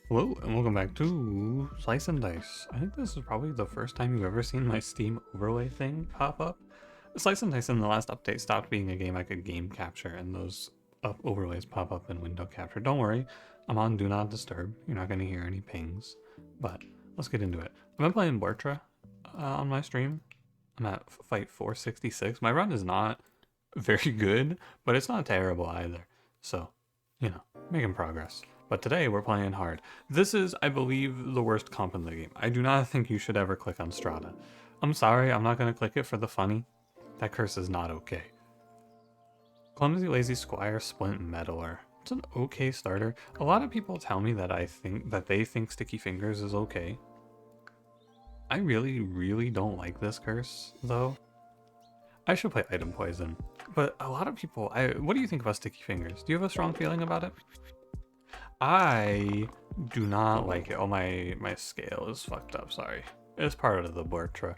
Hello and welcome back to Slice and Dice. I think this is probably the first time you've ever seen my Steam overlay thing pop up. Slice and Dice in the last update stopped being a game I could game capture, and those overlays pop up in window capture. Don't worry, I'm on Do Not Disturb. You're not going to hear any pings, but let's get into it. I've been playing Bortra on my stream. I'm at fight 466. My run is not very good, but it's not terrible either. So, making progress. But today we're playing hard. This is, I believe, the worst comp in the game. I do not think you should ever click on Strata. I'm sorry, I'm not going to click it for the funny. That curse is not okay. Clumsy Lazy Squire Splint Meddler. It's an okay starter. A lot of people tell me that they think Sticky Fingers is okay. I really don't like this curse, though. I should play Item Poison. But a lot of people, what do you think about Sticky Fingers? Do you have a strong feeling about it? I do not like it. Oh, my scale is fucked up, sorry. It's part of the Bortra.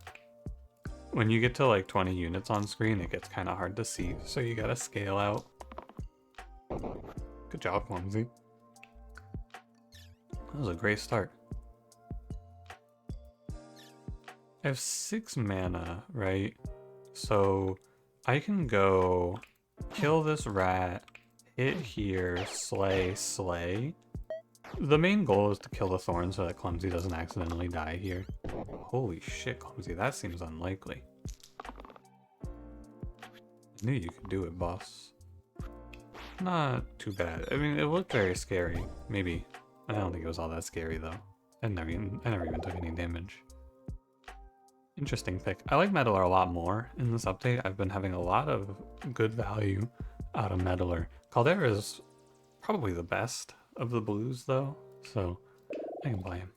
When you get to like 20 units on screen, it gets kind of hard to see, so you gotta scale out. Good job, Clumsy. That was a great start. I have 6 mana, right? So I can go kill this rat, hit here, slay. The main goal is to kill the thorn so that Clumsy doesn't accidentally die here. Holy shit, Clumsy, that seems unlikely. I knew you could do it, boss. Not too bad. I mean, it looked very scary. Maybe. I don't think it was all that scary, though. I never even took any damage. Interesting pick. I like Meddler a lot more in this update. I've been having a lot of good value out of Meddler. Caldera is probably the best of the blues, though, so I can buy him.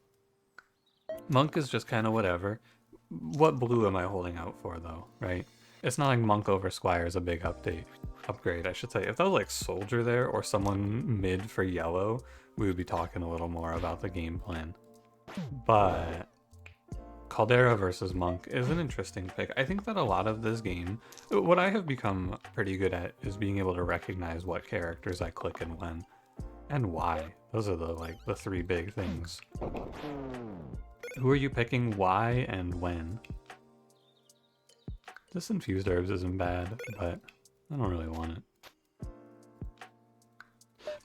Monk is just kind of whatever. What blue am I holding out for, though, right? It's not like Monk over Squire is a big upgrade, I should say. If that was like Soldier there or someone mid for yellow, we would be talking a little more about the game plan. But Caldera versus Monk is an interesting pick. I think that a lot of this game, what I have become pretty good at is being able to recognize what characters I click and when, and why. Those are the 3 big things. Who are you picking, why, and when? This Infused Herbs isn't bad, but I don't really want it.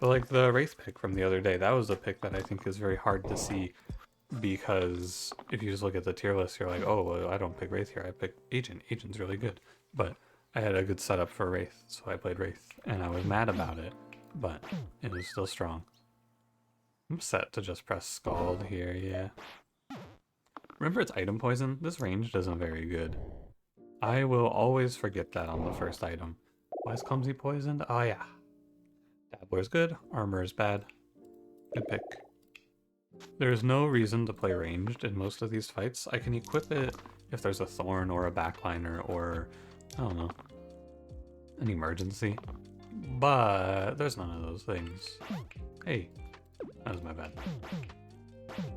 But like the Wraith pick from the other day, that was a pick that I think is very hard to see, because if you just look at the tier list, you're like, oh, well, I don't pick Wraith here, I pick Agent. Agent's really good. But I had a good setup for Wraith, so I played Wraith, and I was mad about it, but it was still strong. I'm set to just press Scald here, yeah. Remember, it's Item Poison? This ranged isn't very good. I will always forget that on the first item. Why is Clumsy poisoned? Oh yeah. Dabbler's good, Armor is bad. Good pick. There's no reason to play ranged in most of these fights. I can equip it if there's a thorn or a backliner or, I don't know, an emergency. But there's none of those things. Hey, that was my bad.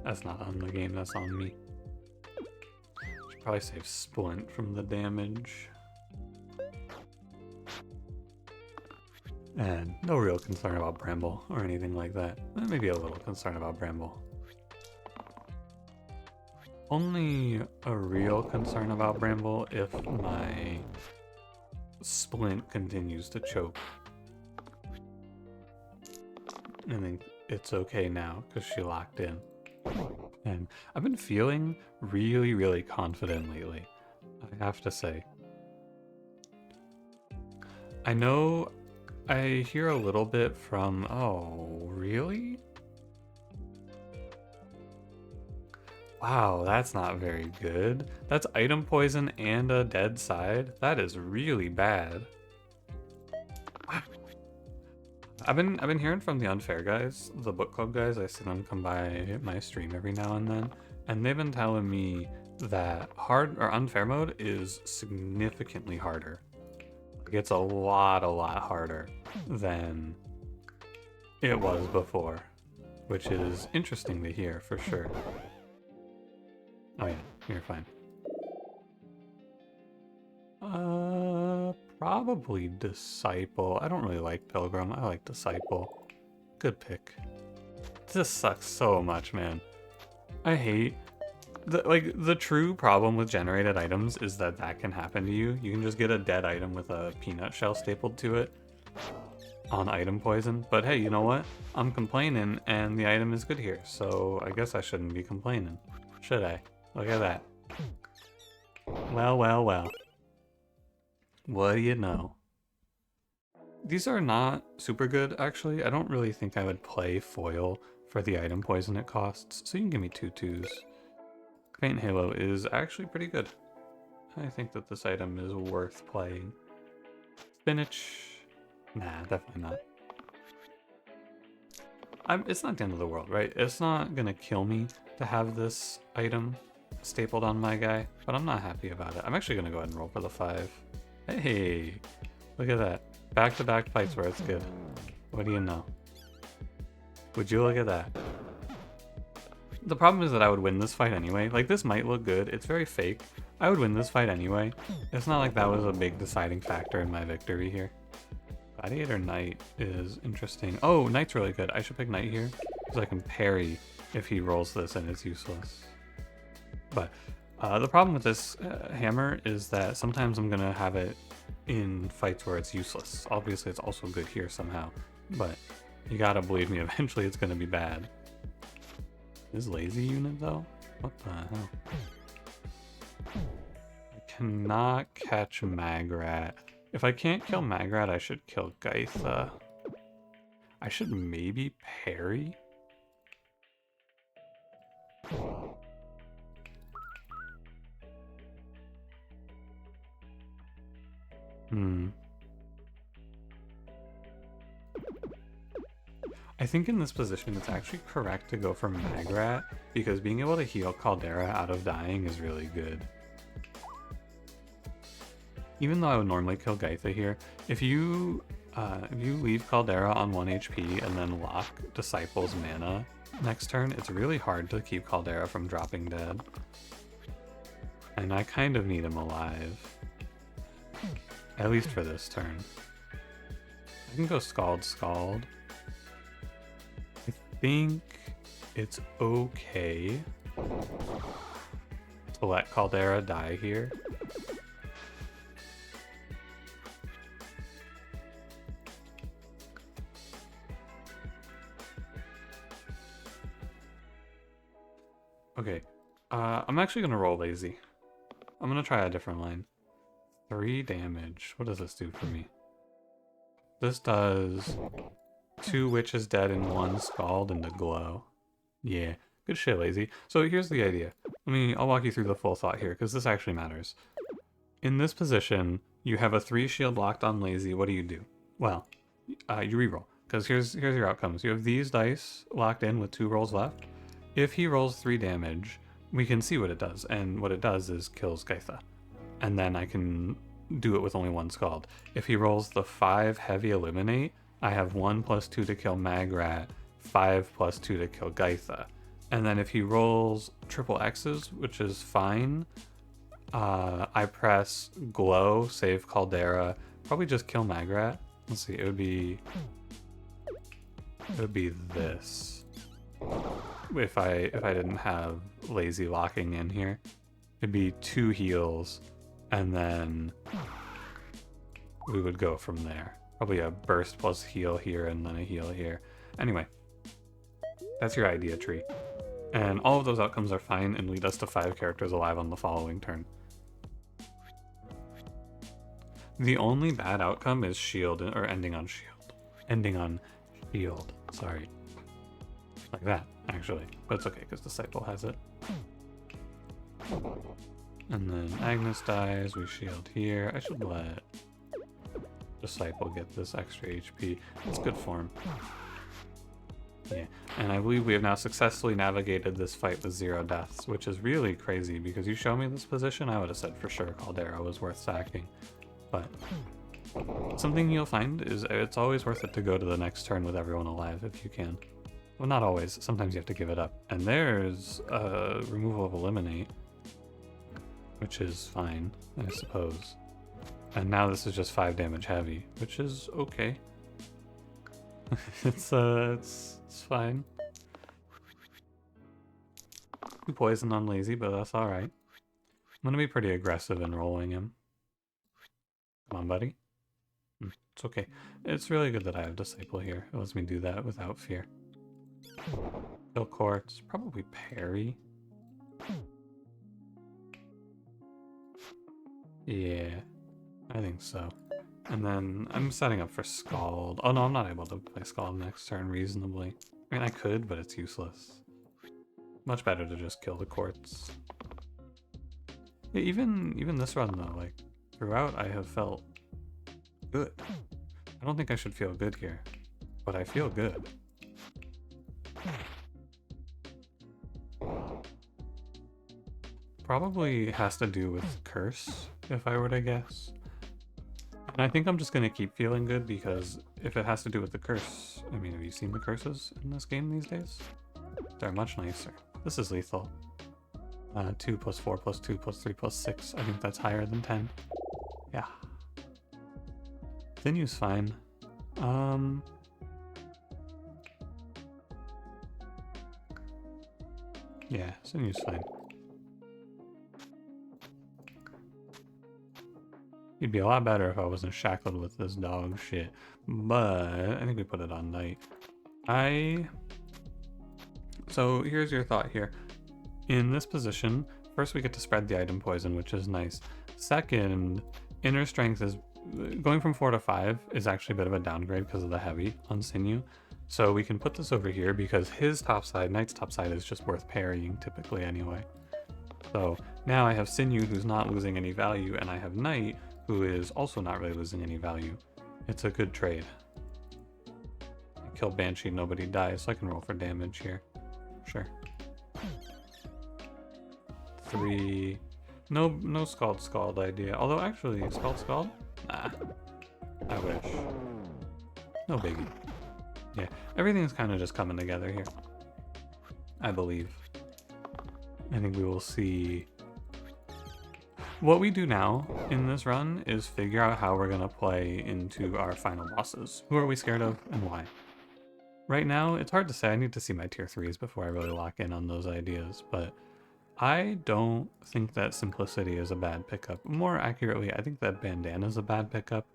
That's not on the game, that's on me. Should probably save Splint from the damage. And no real concern about Bramble or anything like that. Maybe a little concern about Bramble. Only a real concern about Bramble if my Splint continues to choke. I think it's okay now because she locked in. And I've been feeling really confident lately, I have to say. I know I hear a little bit from, oh, really? Wow, that's not very good. That's Item Poison and a dead side. That is really bad. I've been hearing from the Unfair guys, the book club guys. I see them come by my stream every now and then, and they've been telling me that hard or unfair mode is significantly harder. Like, it's a lot harder than it was before, which is interesting to hear for sure. Oh yeah, you're fine. Probably Disciple. I don't really like Pilgrim. I like Disciple. Good pick. This sucks so much, man. I hate the true problem with generated items is that can happen to you. You can just get a dead item with a peanut shell stapled to it on item poison. But hey, you know what? I'm complaining and the item is good here, so I guess I shouldn't be complaining. Should I? Look at that. Well, well, well. What do you know? These are not super good, actually. I don't really think I would play foil for the item poison it costs, so you can give me 2 2s. Faint Halo is actually pretty good. I think that this item is worth playing. Spinach. Nah, definitely not. It's not the end of the world, right? It's not gonna kill me to have this item stapled on my guy, but I'm not happy about it. I'm actually gonna go ahead and roll for the 5. Hey, look at that. Back-to-back fights where it's good. What do you know? Would you look at that? The problem is that I would win this fight anyway. Like, this might look good. It's very fake. I would win this fight anyway. It's not like that was a big deciding factor in my victory here. Gladiator Knight is interesting. Oh, Knight's really good. I should pick Knight here because I can parry if he rolls this and it's useless. But the problem with this hammer is that sometimes I'm going to have it in fights where it's useless. Obviously, it's also good here somehow. But you gotta believe me, eventually it's going to be bad. This lazy unit, though? What the hell? I cannot catch Magrat. If I can't kill Magrat, I should kill Gaitha. I should maybe parry? I think in this position it's actually correct to go for Magrat, because being able to heal Caldera out of dying is really good. Even though I would normally kill Gaitha here, if you leave Caldera on 1 HP and then lock Disciple's mana next turn, it's really hard to keep Caldera from dropping dead. And I kind of need him alive. At least for this turn. I can go Scald. I think it's okay to let Caldera die here. Okay, I'm actually gonna roll lazy. I'm gonna try a different line. 3 damage. What does this do for me? This does 2 Witches Dead and 1 Scald into Glow. Yeah, good shit, lazy. So here's the idea. I'll walk you through the full thought here, because this actually matters. In this position, you have a 3 shield locked on lazy. What do? Well, you reroll, because here's your outcomes. You have these dice locked in with 2 rolls left. If he rolls 3 damage, we can see what it does, and what it does is kills Gaitha. And then I can do it with only 1 Scald. If he rolls the 5 Heavy Eliminate, I have 1 + 2 to kill Magrat, 5 + 2 to kill Gaitha. And then if he rolls triple X's, which is fine, I press Glow, save Caldera, probably just kill Magrat. Let's see, it would be this. If I didn't have lazy locking in here, it'd be 2 heals, and then we would go from there. Probably a burst plus heal here and then a heal here. Anyway, that's your idea tree. And all of those outcomes are fine and lead us to 5 characters alive on the following turn. The only bad outcome is shield, or ending on shield. Ending on shield, sorry. Like that, actually. But it's okay, because Disciple has it. And then Agnes dies, we shield here. I should let Disciple get this extra HP. It's good for him. Yeah, and I believe we have now successfully navigated this fight with 0 deaths, which is really crazy, because you show me this position, I would have said for sure Caldera was worth sacking. But something you'll find is it's always worth it to go to the next turn with everyone alive if you can. Well, not always. Sometimes you have to give it up. And there's a removal of Eliminate, which is fine, I suppose. And now this is just 5 damage heavy, which is okay. It's fine. 2 poison on lazy, but that's alright. I'm gonna be pretty aggressive in rolling him. Come on, buddy. It's okay. It's really good that I have Disciple here. It lets me do that without fear. Kill Quartz. Probably parry. Yeah, I think so. And then I'm setting up for Scald. Oh no, I'm not able to play Scald next turn reasonably. I mean, I could, but it's useless. Much better to just kill the Quartz. Yeah, even this run though, like, throughout I have felt good. I don't think I should feel good here, but I feel good. Probably has to do with Curse, if I were to guess. And I think I'm just going to keep feeling good because if it has to do with the curse, I mean, have you seen the curses in this game these days? They're much nicer. This is lethal. 2 plus 4 plus 2 plus 3 plus 6. I think that's higher than 10. Yeah. Sinu's fine. Yeah, Sinu's fine. It'd be a lot better if I wasn't shackled with this dog shit. But I think we put it on night. So here's your thought here. In this position, first we get to spread the item poison, which is nice. Second, inner strength is going from 4 to 5 is actually a bit of a downgrade because of the heavy on Sinew. So we can put this over here because his topside, Knight's topside, is just worth parrying typically anyway. So now I have Sinew who's not losing any value, and I have Knight who is also not really losing any value. It's a good trade. I kill Banshee, nobody dies, so I can roll for damage here. Sure. 3. No Scald idea. Although actually, Scald? Nah. I wish. No biggie. Yeah, everything's kind of just coming together here. I believe. I think we will see. What we do now in this run is figure out how we're going to play into our final bosses. Who are we scared of and why? Right now, it's hard to say. I need to see my tier 3s before I really lock in on those ideas, but I don't think that Simplicity is a bad pickup. More accurately, I think that Bandana is a bad pickup,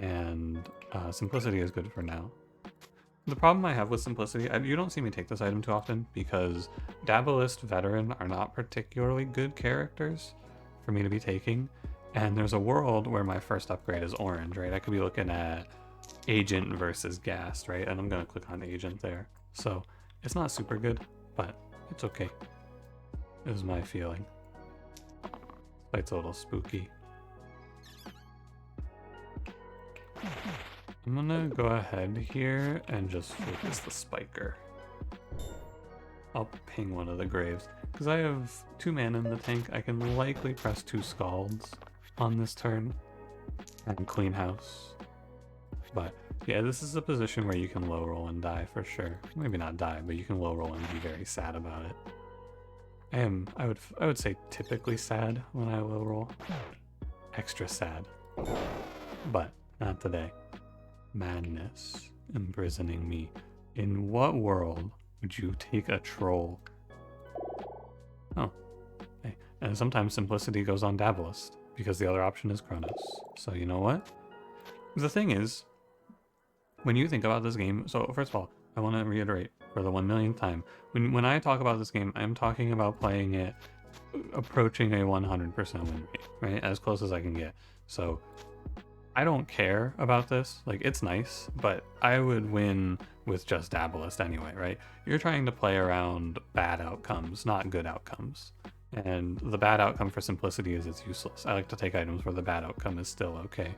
and Simplicity is good for now. The problem I have with Simplicity, you don't see me take this item too often because Dabalist, Veteran are not particularly good characters for me to be taking, and there's a world where my first upgrade is orange, right? I could be looking at Agent versus Ghast, right? And I'm gonna click on Agent there. So it's not super good, but it's okay. Is my feeling. Fight's a little spooky. I'm gonna go ahead here and just focus the Spiker. I'll ping one of the Graves. Because I have 2 mana in the tank, I can likely press 2 Scalds on this turn and clean house. But yeah, this is a position where you can low roll and die for sure. Maybe not die, but you can low roll and be very sad about it. I would say typically sad when I low roll. Extra sad. But not today. Madness imprisoning me. In what world would you take a troll? Oh. Okay. And sometimes Simplicity goes on Dabalist because the other option is Kronos. So you know what? The thing is, when you think about this game, so first of all, I want to reiterate for the 1 millionth time, when I talk about this game, I'm talking about playing it approaching a 100% win rate, right? As close as I can get. So I don't care about this. Like, it's nice, but I would win with just Dabalist anyway, right? You're trying to play around bad outcomes, not good outcomes. And the bad outcome for Simplicity is it's useless. I like to take items where the bad outcome is still okay.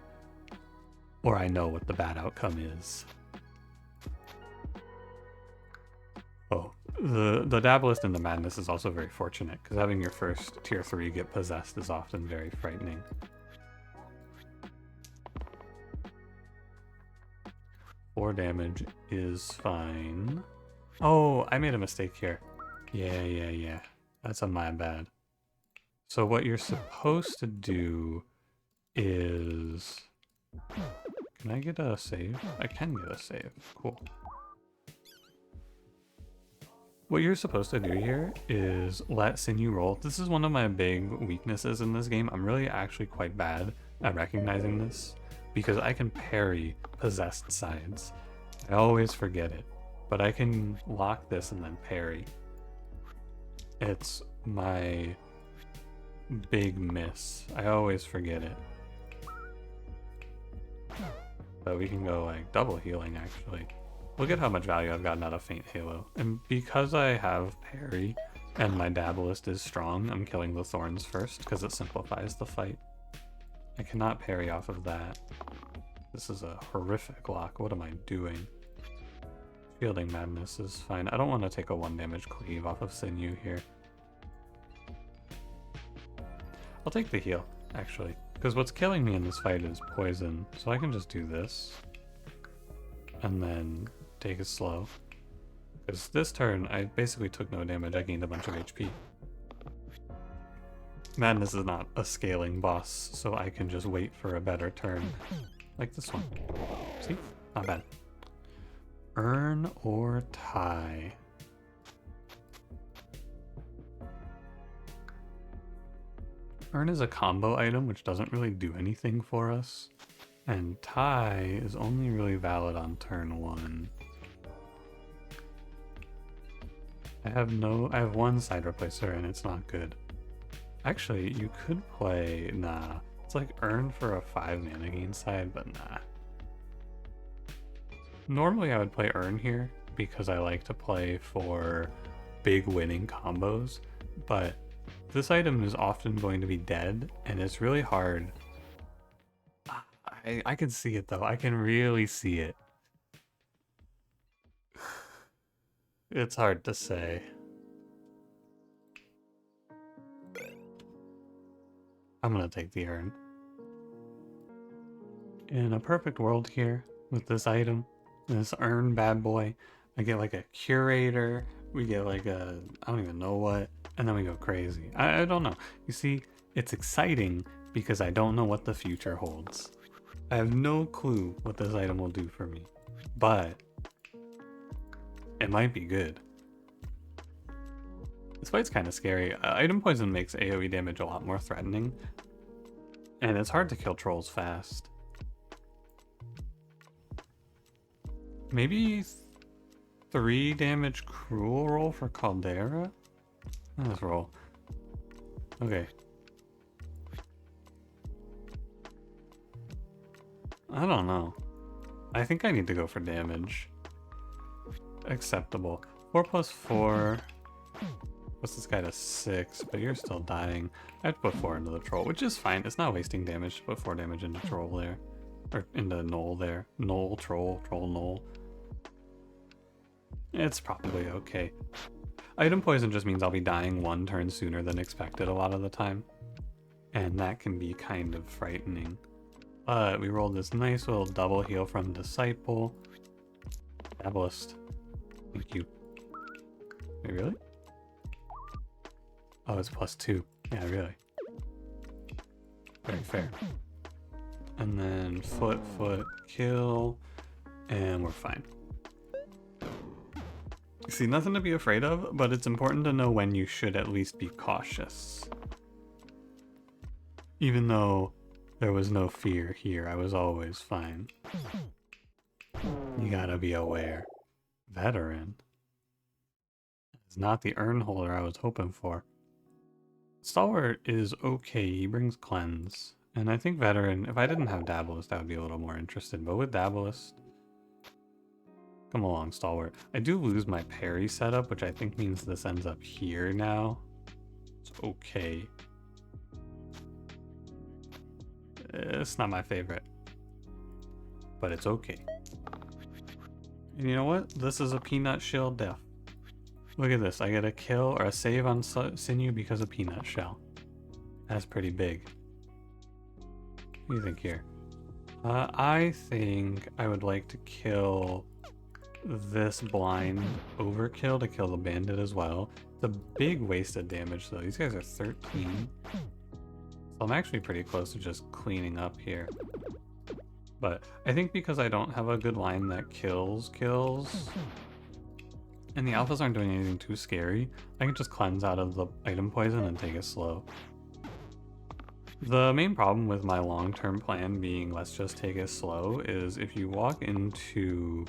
Or I know what the bad outcome is. Oh, the Dabalist and the Madness is also very fortunate, because having your first tier 3 get possessed is often very frightening. Four damage is fine. Oh, I made a mistake here. Yeah. That's on my bad. So what you're supposed to do is... Can I get a save? I can get a save. Cool. What you're supposed to do here is let Sinew roll. This is one of my big weaknesses in this game. I'm really actually quite bad at recognizing this because I can parry possessed sides. I always forget it, but I can lock this and then parry. It's my big miss. I always forget it. But we can go like double healing actually. Look at how much value I've gotten out of Faint Halo. And because I have parry and my Dabalist is strong, I'm killing the Thorns first because it simplifies the fight. I cannot parry off of that. This is a horrific lock. What am I doing? Shielding Madness is fine. I don't want to take a 1 damage cleave off of Sinew here. I'll take the heal, actually. Because what's killing me in this fight is poison. So I can just do this. And then take it slow. Because this turn, I basically took no damage. I gained a bunch of HP. Madness is not a scaling boss, so I can just wait for a better turn. Like this one. See? Not bad. Earn or tie. Earn is a combo item which doesn't really do anything for us. And tie is only really valid on turn 1. I have 1 side replacer and it's not good. Actually, you could play, nah. It's like earn for a 5 mana gain side, but nah. Normally I would play earn here because I like to play for big winning combos, but this item is often going to be dead and it's really hard. I can see it though, I can really see it. It's hard to say. I'm gonna take the earn. In a perfect world here, with this item, this earn bad boy, I get like a curator, we get like a, I don't even know what, and then we go crazy. I don't know. You see, it's exciting because I don't know what the future holds. I have no clue what this item will do for me, but it might be good. This fight's kind of scary. Item poison makes AoE damage a lot more threatening, and it's hard to kill trolls fast. Maybe 3 damage cruel roll for Caldera? Let's roll. Okay. I don't know. I think I need to go for damage. Acceptable. 4 plus 4. What's this guy to 6? But you're still dying. I have to put 4 into the troll, which is fine. It's not wasting damage to put 4 damage into troll there. Or into Knoll there. Knoll, troll, Knoll. It's probably okay. Item poison just means I'll be dying 1 turn sooner than expected a lot of the time. And that can be kind of frightening. But we rolled this nice little double heal from Disciple. Dabalist. Thank you. Wait, really? Oh, it's +2. Yeah, really. Very fair. And then foot, kill, and we're fine. See, nothing to be afraid of, but it's important to know when you should at least be cautious. Even though there was no fear here, I was always fine. You gotta be aware. Veteran. It's not the urn holder I was hoping for. Stalwart is okay, he brings cleanse. And I think Veteran, if I didn't have Dabalist, I would be a little more interested. But with Dabalist, come along, Stalwart. I do lose my parry setup, which I think means this ends up here now. It's okay. It's not my favorite, but it's okay. And you know what? This is a Peanut Shell death. Look at this. I get a kill or a save on Sinew because of Peanut Shell. That's pretty big. What do you think here? I think I would like to kill this blind overkill to kill the bandit as well. It's a big waste of damage though. These guys are 13. So I'm actually pretty close to just cleaning up here. But I think because I don't have a good line that kills, and the alphas aren't doing anything too scary, I can just cleanse out of the item poison and take it slow. The main problem with my long-term plan being let's just take it slow is if you walk into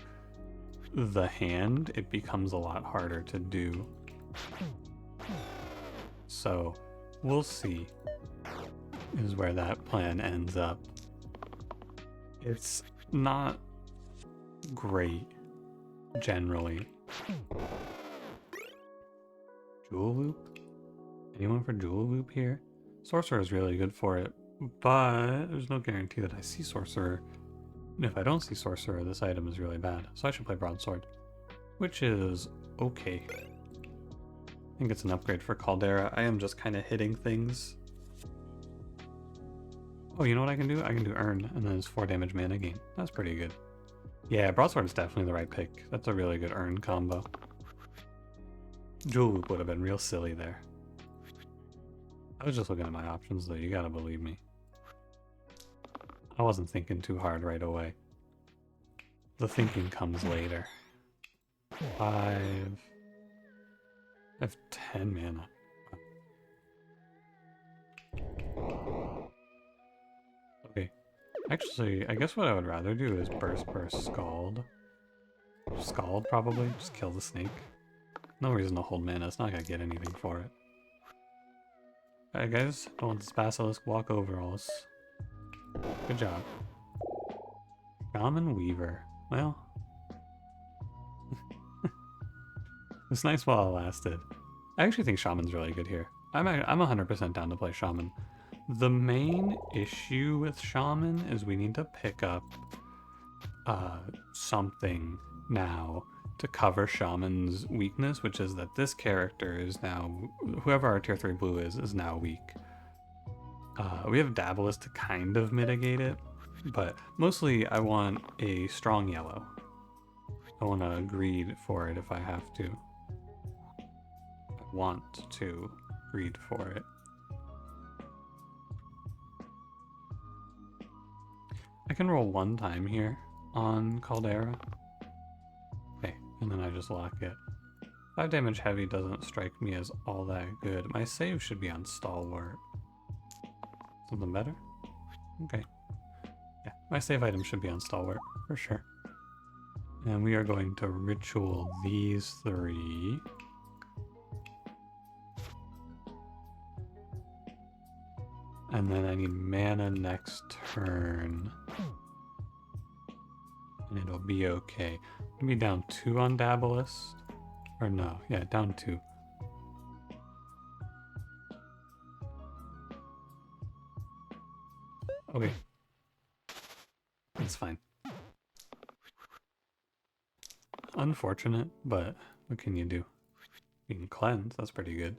the hand, it becomes a lot harder to do. So we'll see is where that plan ends up. It's not great generally. Jewel Loop? Anyone for Jewel Loop here? Sorcerer is really good for it, but there's no guarantee that I see Sorcerer. And if I don't see Sorcerer, this item is really bad. So I should play Broadsword, which is okay. I think it's an upgrade for Caldera. I am just kind of hitting things. Oh, you know what I can do? I can do Earn, and then it's 4 damage mana gain. That's pretty good. Yeah, Broadsword is definitely the right pick. That's a really good Earn combo. Jewel Loop would have been real silly there. I was just looking at my options though, you gotta believe me. I wasn't thinking too hard right away. The thinking comes later. 5... I have 10 mana. Okay. Actually, I guess what I would rather do is Burst, Scald. Scald, probably. Just kill the snake. No reason to hold mana, it's not gonna get anything for it. Alright guys, don't let this basilisk walk over us. Good job. Shaman Weaver. Well... it's nice while it lasted. I actually think Shaman's really good here. I'm 100% down to play Shaman. The main issue with Shaman is we need to pick up something now to cover Shaman's weakness, which is that this character is now, whoever our tier 3 blue is now weak. We have Daedalus to kind of mitigate it, but mostly I want a strong yellow. I want to greed for it if I have to. I want to greed for it. I can roll 1 time here on Caldera. Okay, and then I just lock it. 5 damage heavy doesn't strike me as all that good. My save should be on Stalwart. Something better? Okay. Yeah, my save item should be on Stalwart, for sure. And we are going to ritual these 3. And then I need mana next turn. And it'll be okay. I'll be down 2 on Daedalus. Or no, yeah, down 2. Okay. It's fine. Unfortunate, but what can you do? You can cleanse, that's pretty good.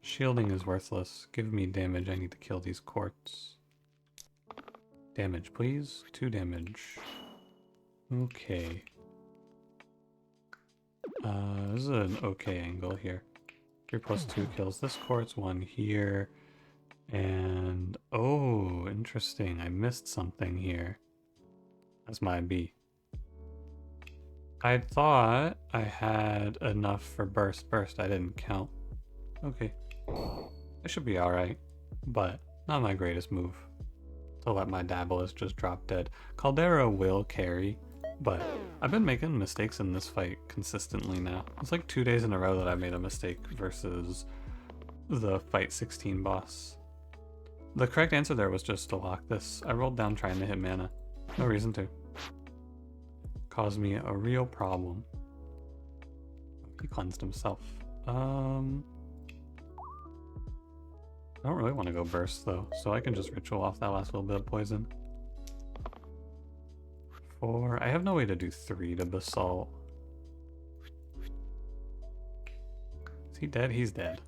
Shielding is worthless. Give me damage, I need to kill these quartz. Damage, please. 2 damage. Okay. This is an okay angle here. 3 plus 2 kills this quartz, 1 here. And, oh, interesting. I missed something here. That's my B. I thought I had enough for burst. I didn't count. Okay. I should be alright, but not my greatest move to let my Daedalus just drop dead. Caldera will carry, but I've been making mistakes in this fight consistently now. It's like 2 days in a row that I made a mistake versus the fight 16 boss. The correct answer there was just to lock this. I rolled down trying to hit mana. No reason to. Caused me a real problem. He cleansed himself. I don't really want to go burst though, so I can just ritual off that last little bit of poison. 4. I have no way to do 3 to basalt. Is he dead? He's dead.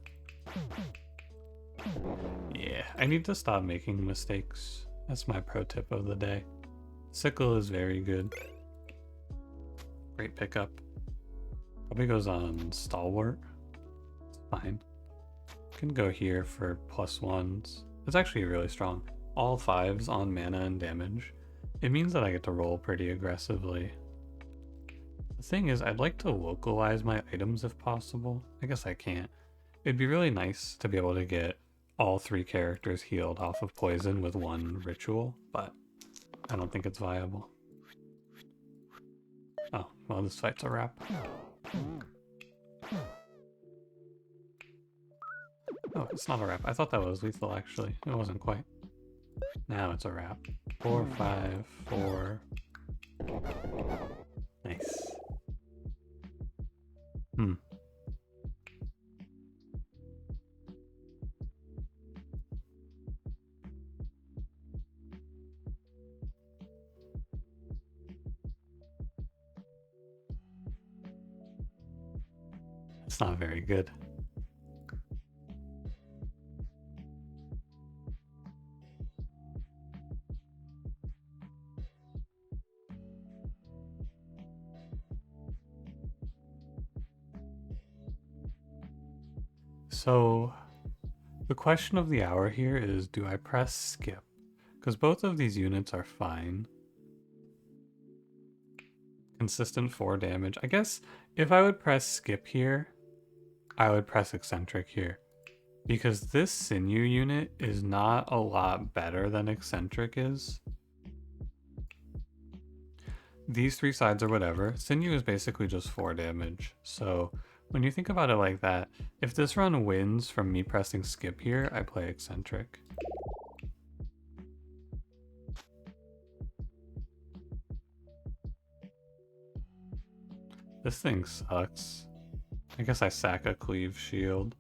Yeah, I need to stop making mistakes. That's my pro tip of the day. Sickle is very good. Great pickup. Probably goes on Stalwart. It's fine. Can go here for +1s. It's actually really strong. All 5s on mana and damage. It means that I get to roll pretty aggressively. The thing is, I'd like to localize my items if possible. I guess I can't. It'd be really nice to be able to get all 3 characters healed off of poison with one ritual, but I don't think it's viable. Oh, well, this fight's a wrap. Oh, it's not a wrap. I thought that was lethal, actually. It wasn't quite. Now it's a wrap. 4, 5, 4. Nice. It's not very good. So, the question of the hour here is, do I press skip? Because both of these units are fine. Consistent 4 damage. I guess if I would press skip here, I would press Eccentric here. Because this Sinew unit is not a lot better than Eccentric is. These 3 sides are whatever. Sinew is basically just 4 damage. So when you think about it like that, if this run wins from me pressing skip here, I play Eccentric. This thing sucks. I guess I sack a cleave shield.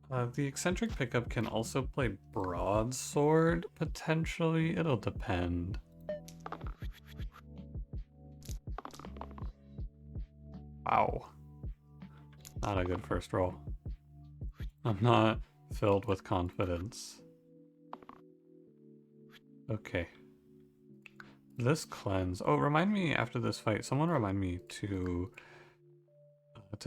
The Eccentric pickup can also play broadsword, potentially. It'll depend. Wow. Not a good first roll. I'm not filled with confidence. Okay. This cleanse. Oh, remind me after this fight. Someone remind me to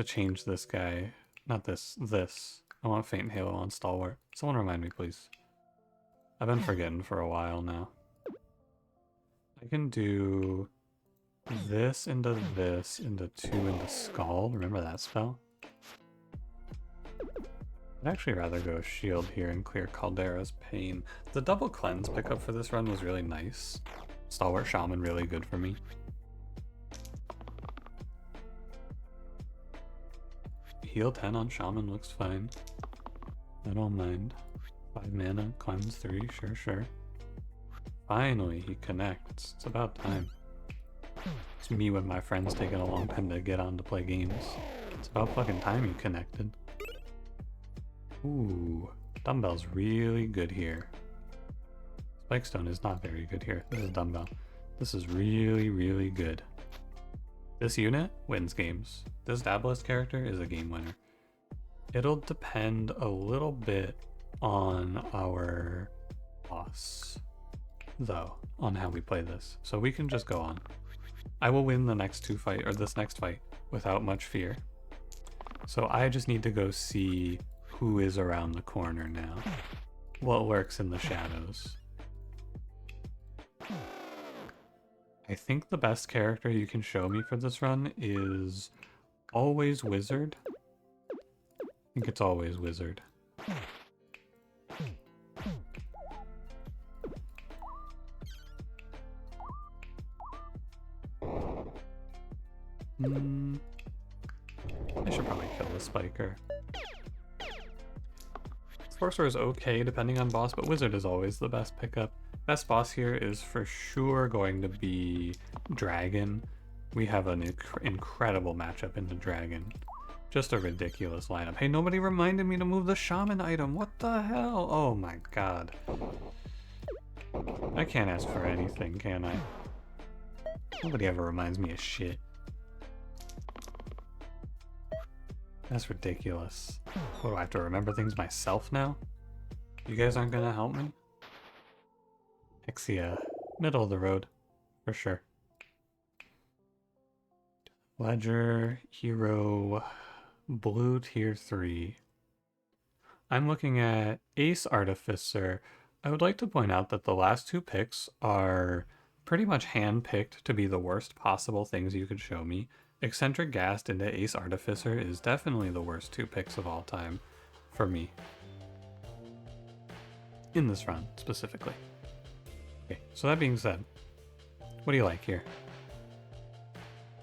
change this guy. Not this. This. I want Faint Halo on Stalwart. Someone remind me, please. I've been forgetting for a while now. I can do this into 2 into Skull. Remember that spell? I'd actually rather go Shield here and clear Caldera's Pain. The double cleanse pickup for this run was really nice. Stalwart Shaman really good for me. Heal 10 on Shaman looks fine. I don't mind. 5 mana, cleanse 3, sure. Finally, he connects. It's about time. It's me when my friends taking a long time to get on to play games. It's about fucking time you connected. Ooh, Dumbbell's really good here. Spikestone is not very good here. This is Dumbbell. This is really good. This unit wins games. This Dabalist character is a game winner. It'll depend a little bit on our boss, though, on how we play this. So we can just go on. I will win the next this next fight without much fear. So I just need to go see who is around the corner now. What lurks in the shadows. I think the best character you can show me for this run is always Wizard. I think it's always Wizard. I should probably kill the Spiker. Sorcerer is okay depending on boss, but Wizard is always the best pickup. Best boss here is for sure going to be Dragon. We have an incredible matchup in the Dragon. Just a ridiculous lineup. Hey, nobody reminded me to move the Shaman item. What the hell? Oh my god. I can't ask for anything, can I? Nobody ever reminds me of shit. That's ridiculous. What, do I have to remember things myself now? You guys aren't gonna help me? Hexia. Middle of the road. For sure. Ledger, Hero, Blue Tier 3. I'm looking at Ace Artificer. I would like to point out that the last 2 picks are pretty much hand-picked to be the worst possible things you could show me. Eccentric Gassed into Ace Artificer is definitely the worst 2 picks of all time for me. In this run, specifically. Okay, so that being said, what do you like here?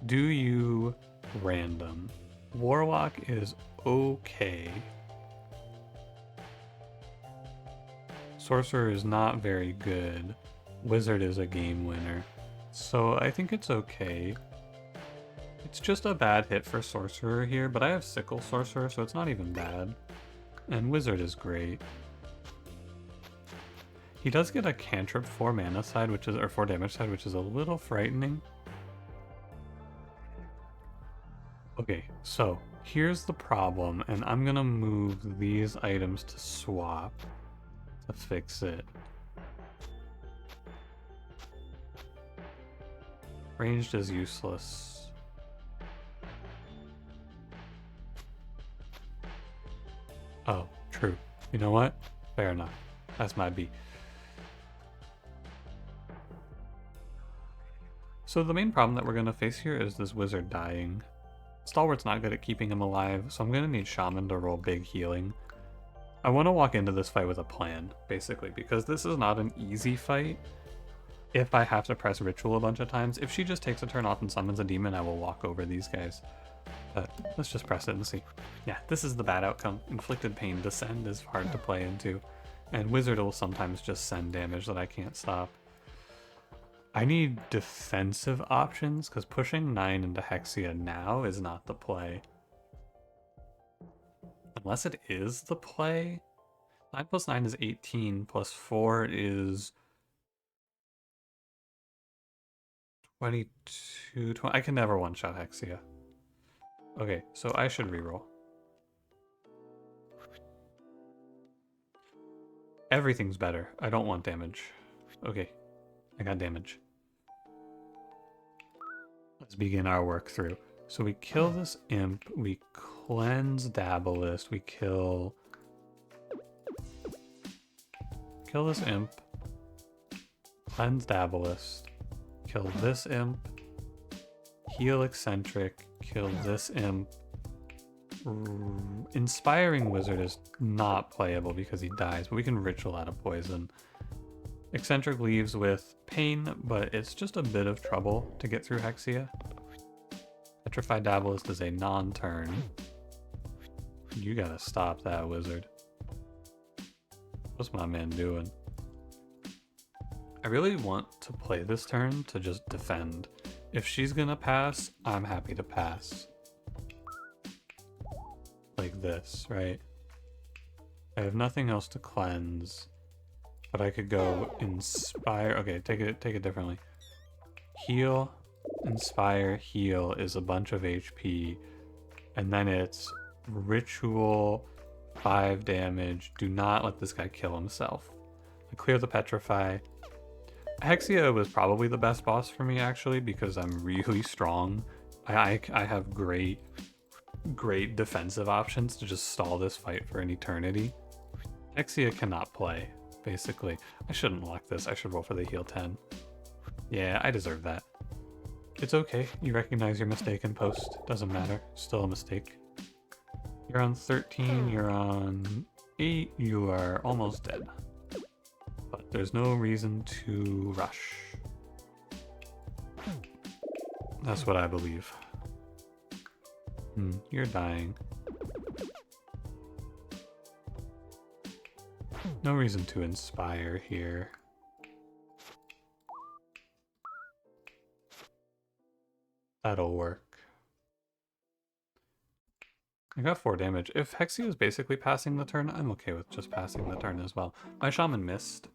Do you random? Warlock is okay. Sorcerer is not very good. Wizard is a game winner. So I think it's okay. It's just a bad hit for Sorcerer here, but I have Sickle Sorcerer, so it's not even bad. And Wizard is great. He does get a cantrip 4 mana side, which is, or 4 damage side, which is a little frightening. Okay, so here's the problem, and I'm gonna move these items to swap to fix it. Ranged is useless. Oh, true. You know what? Fair enough. That's my B. So the main problem that we're going to face here is this wizard dying. Stalwart's not good at keeping him alive, so I'm going to need Shaman to roll big healing. I want to walk into this fight with a plan, basically, because this is not an easy fight. If I have to press Ritual a bunch of times, if she just takes a turn off and summons a demon, I will walk over these guys. But let's just press it and see. Yeah, this is the bad outcome. Inflicted Pain Descend is hard to play into, and Wizard will sometimes just send damage that I can't stop. I need defensive options, because pushing 9 into Hexia now is not the play. Unless it is the play. 9 plus 9 is 18, plus 4 is 22, 20. I can never one-shot Hexia. Okay, so I should reroll. Everything's better. I don't want damage. Okay, I got damage. Let's begin our work through. So we kill this imp, we cleanse Dabalist, we kill this imp, cleanse Dabalist, kill this imp, heal Eccentric, kill this imp. Inspiring Wizard is not playable because he dies, but we can Ritual out of poison. Eccentric leaves with pain, but it's just a bit of trouble to get through Hexia. Petrified Dabalist is a non-turn. You gotta stop that, Wizard. What's my man doing? I really want to play this turn to just defend. If she's gonna pass, I'm happy to pass. Like this, right? I have nothing else to cleanse, but I could go Inspire. Okay, take it differently. Heal, Inspire, Heal is a bunch of HP, and then it's Ritual, 5 damage. Do not let this guy kill himself. I clear the Petrify. Hexia was probably the best boss for me, actually, because I'm really strong. I have great defensive options to just stall this fight for an eternity. Hexia cannot play, basically. I shouldn't lock this. I should roll for the heal 10. Yeah, I deserve that. It's okay. You recognize your mistake in post. Doesn't matter. Still a mistake. You're on 13. You're on 8. You are almost dead. But there's no reason to rush. That's what I believe. You're dying. No reason to inspire here. That'll work. I got 4 damage. If Hexia is basically passing the turn, I'm okay with just passing the turn as well. My Shaman missed.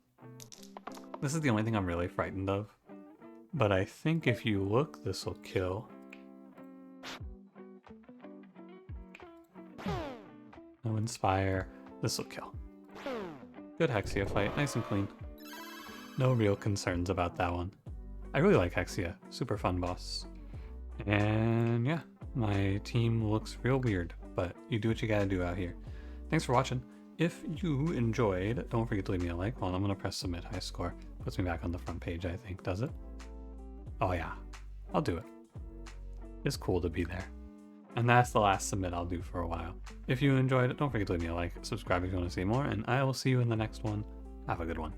This is the only thing I'm really frightened of. But I think if you look, this will kill. No Inspire. This will kill. Good Hexia fight. Nice and clean. No real concerns about that one. I really like Hexia. Super fun boss. And yeah, my team looks real weird, but you do what you gotta do out here. Thanks for watching. If you enjoyed, don't forget to leave me a like. Well, I'm gonna press submit high score. Puts me back on the front page, I think, does it? Oh yeah, I'll do it. It's cool to be there. And that's the last submit I'll do for a while. If you enjoyed it, don't forget to leave me a like, subscribe if you want to see more, and I will see you in the next one. Have a good one.